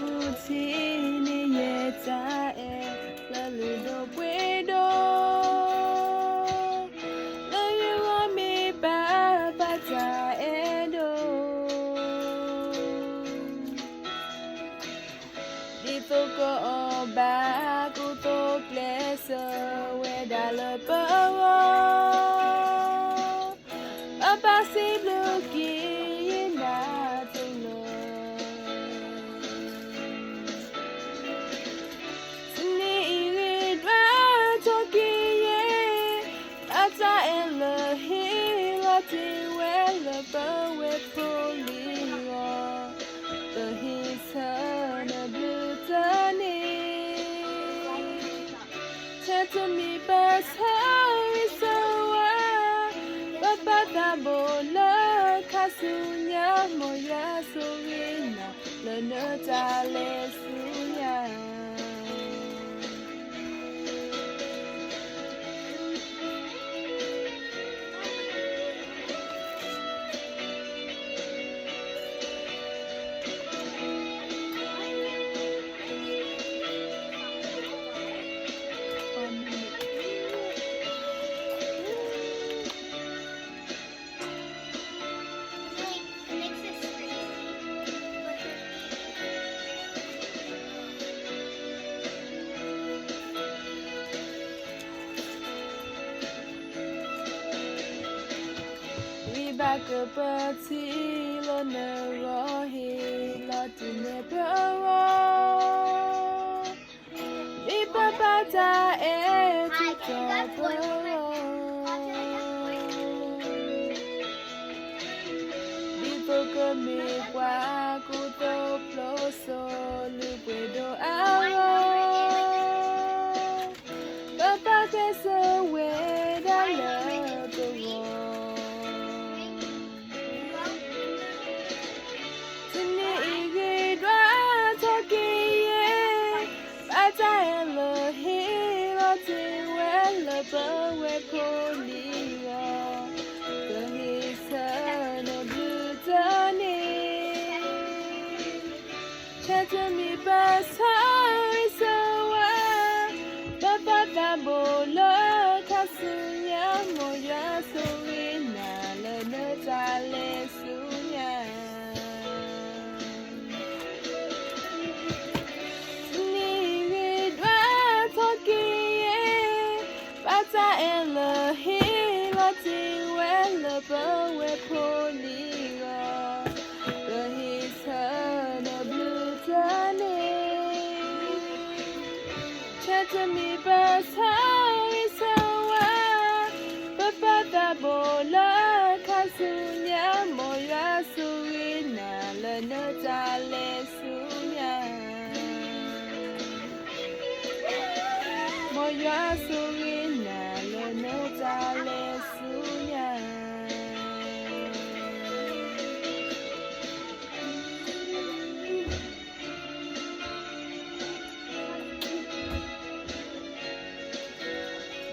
Putini yeta la ludo puedo la yuwa mi papata edo dito ko oba kuto klesa weda le pawo papa si bloki na tulo to me best how so papa bola kasunya moya sorina le notale sunya back up a tea on the raw hill, lot in the power. Ipapata e tutopo. Bifoko me kwa kuto ploso lupedo awo. Papa keso we da love the war. Me best so papa bola kasunya moya sorina le natale sunya ni dwa tokie pata ela hila ti wela bawe poliga the his to me best how is papa bola kasunya moya surina le natale sunya moya surina